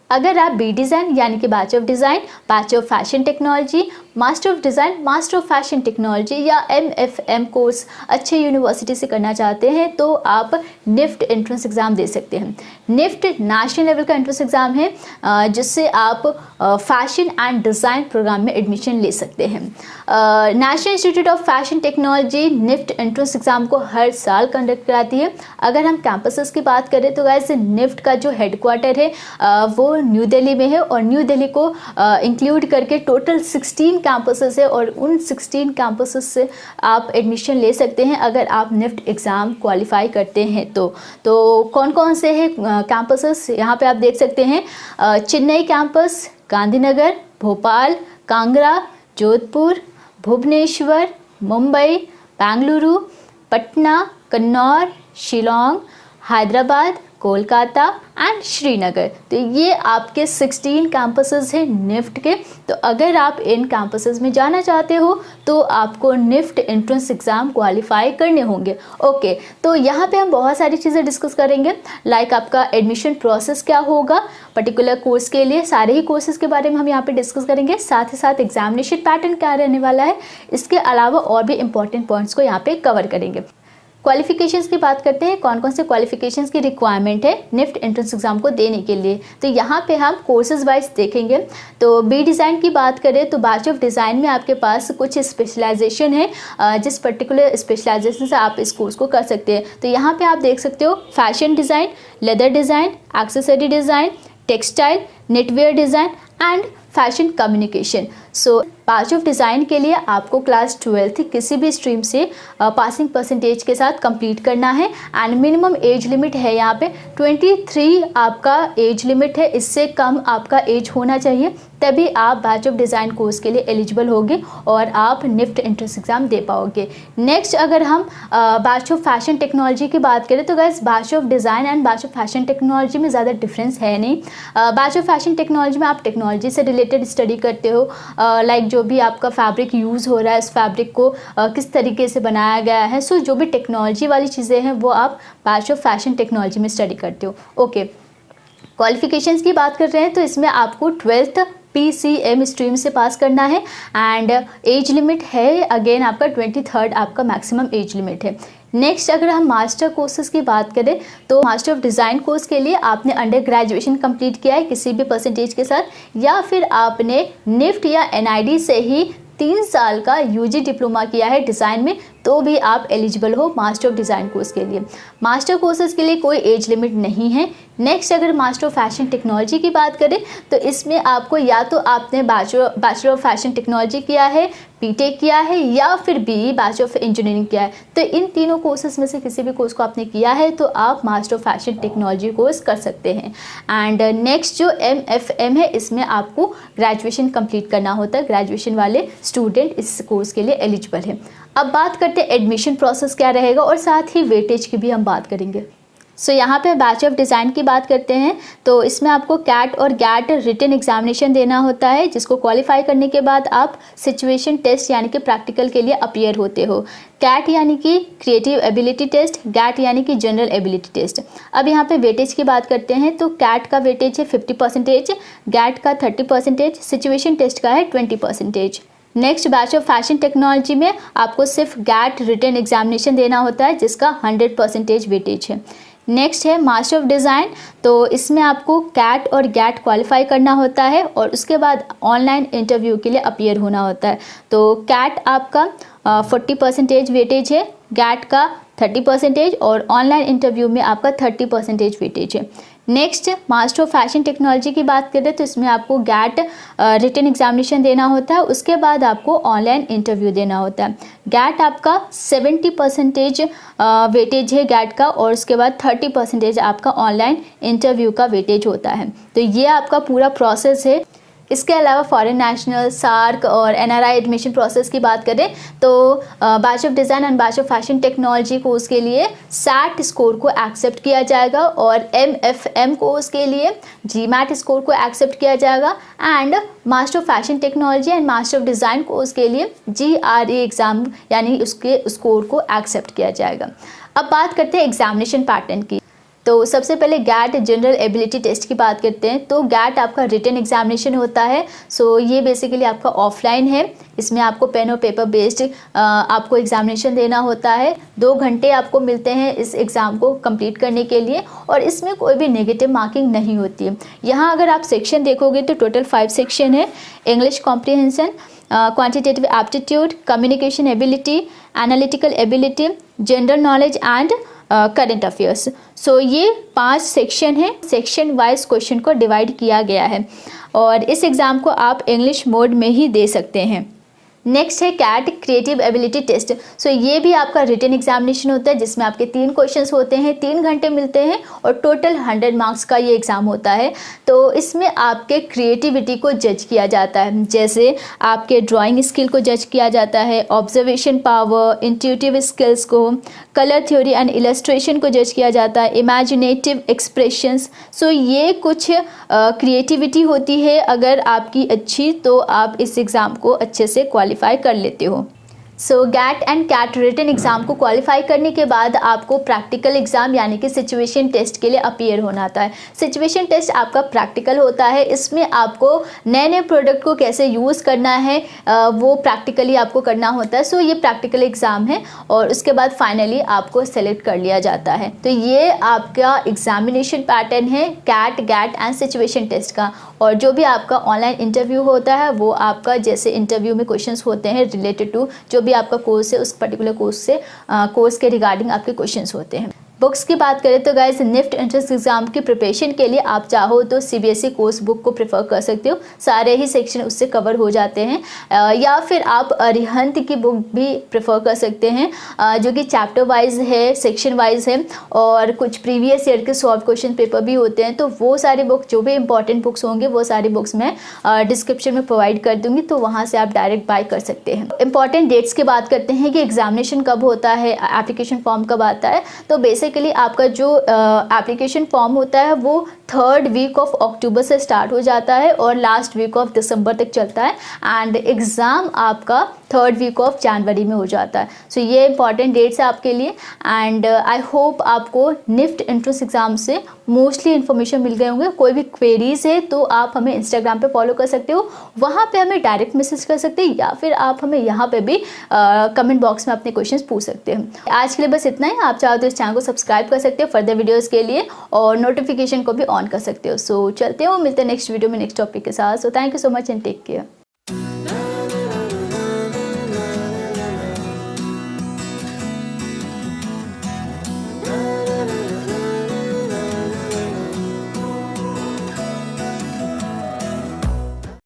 अगर आप B design यानी कि bachelor of design, bachelor of fashion technology, master of design, master of fashion technology या MFM course अच्छे यूनिवर्सिटी से करना चाहते हैं तो आप निफ्ट एंट्रेंस एग्ज़ाम दे सकते हैं। निफ्ट नेशनल लेवल का एंट्रेंस एग्ज़ाम है जिससे आप फैशन एंड डिज़ाइन प्रोग्राम में एडमिशन ले सकते हैं। National institute of fashion technology NIFT entrance exam को हर साल कंडक्ट कराती है। अगर हम कैंपसेस की बात करें तो गाइस निफ्ट का जो हेडक्वार्टर है वो न्यू दिल्ली में है और न्यू दिल्ली को इंक्लूड करके टोटल 16 कैंपसेस है और उन 16 कैंपसेस से आप एडमिशन ले सकते हैं अगर आप निफ्ट एग्ज़ाम क्वालिफाई करते हैं तो कौन कौन से हैं कैंपसेस यहाँ पे आप देख सकते हैं। Chennai campus, Gandhinagar, Bhopal, Kangra, Jodhpur, Bhubaneswar, Mumbai, Bengaluru, Patna, Kannur, Shillong, Hyderabad, Kolkata and Srinagar. तो ये आपके 16 कैंपसेस हैं निफ्ट के। तो अगर आप इन कैंपसेस में जाना चाहते हो तो आपको निफ्ट एंट्रेंस एग्ज़ाम क्वालिफाई करने होंगे। ओके, तो यहाँ पे हम बहुत सारी चीज़ें डिस्कस करेंगे, लाइक आपका एडमिशन प्रोसेस क्या होगा पर्टिकुलर कोर्स के लिए, सारे ही कोर्सेज के बारे में हम यहाँ पे डिस्कस करेंगे। साथ ही साथ एग्जामिनेशन पैटर्न क्या रहने वाला है, इसके अलावा और भी इंपॉर्टेंट पॉइंट्स को यहाँ पे कवर करेंगे। क्वालिफिकेशंस की बात करते हैं, कौन कौन से क्वालिफिकेशंस की रिक्वायरमेंट है निफ्ट एंट्रेंस एग्जाम को देने के लिए। तो यहाँ पे हम कोर्सेज वाइज देखेंगे। तो बी डिज़ाइन की बात करें तो बैचलर ऑफ डिज़ाइन में आपके पास कुछ स्पेशलाइजेशन है जिस पर्टिकुलर स्पेशलाइजेशन से आप इस कोर्स को कर सकते हैं। तो यहाँ पे आप देख सकते हो fashion design, leather design, accessory design, textile, Netware design and fashion communication. So bachelor of design के लिए आपको क्लास 12 किसी भी स्ट्रीम से पासिंग परसेंटेज के साथ कंप्लीट करना है एंड मिनिमम एज लिमिट है यहाँ पे 23 आपका एज लिमिट है। इससे कम आपका एज होना चाहिए तभी आप बैचलर ऑफ डिज़ाइन कोर्स के लिए एलिजिबल होंगे और आप निफ्ट एंट्रेंस एग्ज़ाम दे पाओगे। नेक्स्ट अगर हम बैचलर ऑफ फैशन टेक्नोलॉजी की बात करें तो guys bachelor of design and bachelor of fashion technology में ज़्यादा डिफरेंस है नहीं। बैचलर ऑफ फैशन टेक्नोलॉजी में आप टेक्नोलॉजी से रिलेटेड स्टडी करते हो, लाइक जो भी आपका फैब्रिक यूज़ हो रहा है उस फैब्रिक को किस तरीके से बनाया गया है। सो जो भी टेक्नोलॉजी वाली चीज़ें हैं वो आप बैचलर ऑफ फैशन टेक्नोलॉजी में स्टडी करते हो। ओके, क्वालिफिकेशंस की बात कर रहे हैं तो इसमें आपको 12th PCM स्ट्रीम से पास करना है एंड एज लिमिट है अगेन आपका 23 आपका मैक्सिमम एज लिमिट है। नेक्स्ट अगर हम मास्टर कोर्सेज की बात करें तो मास्टर ऑफ डिज़ाइन कोर्स के लिए आपने अंडर ग्रेजुएशन कंप्लीट किया है किसी भी परसेंटेज के साथ या फिर आपने निफ्ट या NID से ही 3 साल का UG डिप्लोमा किया है डिज़ाइन में तो भी आप एलिजिबल हो मास्टर ऑफ डिज़ाइन कोर्स के लिए। मास्टर कोर्सेज के लिए कोई एज लिमिट नहीं है। नेक्स्ट अगर मास्टर ऑफ फैशन टेक्नोलॉजी की बात करें तो इसमें आपको या तो आपने बैचलर ऑफ फैशन टेक्नोलॉजी किया है, BTech किया है या फिर BE बैचलर ऑफ इंजीनियरिंग किया है। तो इन तीनों कोर्सेज में से किसी भी कोर्स को आपने किया है तो आप master of fashion technology course कर सकते हैं। एंड नेक्स्ट जो MFM है इसमें आपको ग्रेजुएशन कंप्लीट करना होता है। ग्रेजुएशन वाले स्टूडेंट इस कोर्स के लिए एलिजिबल है। अब बात करते हैं एडमिशन प्रोसेस क्या रहेगा और साथ ही वेटेज की भी हम बात करेंगे। सो यहाँ पे बैचलर ऑफ डिज़ाइन की बात करते हैं तो इसमें आपको कैट और गैट रिटन एग्जामिनेशन देना होता है जिसको क्वालिफाई करने के बाद आप सिचुएशन टेस्ट यानी कि प्रैक्टिकल के लिए अपीयर होते हो। कैट यानी कि क्रिएटिव एबिलिटी टेस्ट, गैट यानी कि जनरल एबिलिटी टेस्ट। अब यहाँ पे वेटेज की बात करते हैं तो कैट का वेटेज है 50%, गैट का 30%, सिचुएशन टेस्ट का है 20%। Next bachelor of fashion technology में आपको सिर्फ गैट रिटन एग्जामिनेशन देना होता है जिसका 100% वेटेज है। नेक्स्ट है मास्टर ऑफ डिज़ाइन तो इसमें आपको कैट और गैट क्वालिफाई करना होता है और उसके बाद ऑनलाइन इंटरव्यू के लिए अपीयर होना होता है। तो कैट आपका 40% वेटेज है, गैट का 30% और ऑनलाइन इंटरव्यू में आपका 30% वेटेज है। Next master of fashion technology की बात करें तो इसमें आपको गैट रिटन एग्जामिनेशन देना होता है, उसके बाद आपको ऑनलाइन इंटरव्यू देना होता है। गैट आपका 70% वेटेज है गैट का और उसके बाद 30% आपका ऑनलाइन इंटरव्यू का वेटेज होता है। तो ये आपका पूरा प्रोसेस है। इसके अलावा फॉरेन नेशनल, सार्क और NRI एडमिशन प्रोसेस की बात करें तो bachelor of design and bachelor of fashion technology course के लिए SAT स्कोर को एक्सेप्ट किया जाएगा और MFM कोर्स के लिए GMAT स्कोर को एक्सेप्ट किया जाएगा and master of fashion technology and master of design course के लिए GRE एग्ज़ाम यानी उसके स्कोर को एक्सेप्ट किया जाएगा। अब बात करते हैं एग्जामिनेशन पैटर्न की। तो सबसे पहले गैट जनरल एबिलिटी टेस्ट की बात करते हैं। तो गैट आपका रिटन एग्जामिनेशन होता है। सो ये बेसिकली आपका ऑफलाइन है। इसमें आपको पेन और पेपर बेस्ड आपको एग्जामिनेशन देना होता है। 2 घंटे आपको मिलते हैं इस एग्ज़ाम को कंप्लीट करने के लिए और इसमें कोई भी नेगेटिव मार्किंग नहीं होती है। यहाँ अगर आप सेक्शन देखोगे तो टोटल 5 सेक्शन है। English comprehension, quantitative aptitude, communication ability, analytical ability, general knowledge and current affairs. So ये 5 सेक्शन है। सेक्शन वाइज क्वेश्चन को डिवाइड किया गया है और इस एग्ज़ाम को आप इंग्लिश मोड में ही दे सकते हैं। नेक्स्ट है कैट क्रिएटिव एबिलिटी टेस्ट। सो ये भी आपका रिटन एग्जामिनेशन होता है जिसमें आपके 3 क्वेश्चंस होते हैं, 3 घंटे मिलते हैं और टोटल 100 मार्क्स का ये एग्ज़ाम होता है। तो इसमें आपके क्रिएटिविटी को जज किया जाता है, जैसे आपके ड्राइंग स्किल को जज किया जाता है, ऑब्जर्वेशन पावर, इंट्यूटिव स्किल्स को, कलर थ्योरी एंड इलस्ट्रेशन को जज किया जाता है, इमेजिनेटिव एक्सप्रेशंस। सो ये कुछ क्रिएटिविटी होती है। अगर आपकी अच्छी तो आप इस एग्ज़ाम को अच्छे से क्वालिफाई कर लेते हो। So GAT and CAT written exam को क्वालिफाई करने के बाद आपको प्रैक्टिकल एग्ज़ाम यानी कि सिचुएशन टेस्ट के लिए अपीयर होना होता है। सिचुएशन टेस्ट आपका प्रैक्टिकल होता है। इसमें आपको नए नए प्रोडक्ट को कैसे यूज़ करना है वो प्रैक्टिकली आपको करना होता है। सो ये प्रैक्टिकल एग्ज़ाम है और उसके बाद फाइनली आपको सेलेक्ट कर लिया जाता है। तो ये आपका एग्जामिनेशन पैटर्न है CAT, GAT and situation test का। और जो भी आपका ऑनलाइन इंटरव्यू होता है वो आपका जैसे इंटरव्यू में क्वेश्चंस होते हैं रिलेटेड टू जो भी आपका कोर्स है उस पर्टिकुलर कोर्स के रिगार्डिंग आपके क्वेश्चंस होते हैं। बुक्स की बात करें तो गाइस निफ्ट एंट्रेंस एग्जाम की प्रिपरेशन के लिए आप चाहो तो सीबीएसई कोर्स बुक को प्रेफर कर सकते हो। सारे ही सेक्शन उससे कवर हो जाते हैं। या फिर आप अरिहंत की बुक भी प्रेफर कर सकते हैं जो कि चैप्टर वाइज है, सेक्शन वाइज है और कुछ प्रीवियस ईयर के सॉल्व क्वेश्चन पेपर भी होते हैं। तो वो सारी बुक जो भी इंपॉर्टेंट बुक्स होंगे वो सारी बुक्स मैं डिस्क्रिप्शन में प्रोवाइड कर दूंगी, तो वहाँ से आप डायरेक्ट बाय कर सकते हैं। इंपॉर्टेंट डेट्स की बात करते हैं कि एग्जामिनेशन कब होता है, एप्लीकेशन फॉर्म कब आता है। तो बेसिकली आपका जो एप्लीकेशन फॉर्म होता है वो 3rd वीक ऑफ अक्टूबर से स्टार्ट हो जाता है और लास्ट वीक ऑफ दिसंबर तक चलता है एंड एग्ज़ाम आपका 3rd वीक ऑफ जनवरी में हो जाता है। सो ये इंपॉर्टेंट डेट्स है आपके लिए एंड आई होप आपको निफ्ट एंट्रेंस एग्ज़ाम से मोस्टली इन्फॉर्मेशन मिल गए होंगे। कोई भी क्वेरीज़ है तो आप हमें इंस्टाग्राम पे फॉलो कर सकते हो, वहाँ पे हमें डायरेक्ट मैसेज कर सकते हैं या फिर आप हमें यहाँ पे भी कमेंट बॉक्स में अपने क्वेश्चंस पूछ सकते हैं। आज के लिए बस इतना ही। आप चाहो तो इस चैनल को सब्सक्राइब कर सकते हो फर्दर वीडियोज़ के लिए और नोटिफिकेशन को भी ऑन कर सकते हो। सो चलते हो, मिलते हैं नेक्स्ट वीडियो में नेक्स्ट टॉपिक के साथ। So thank you so much and take care.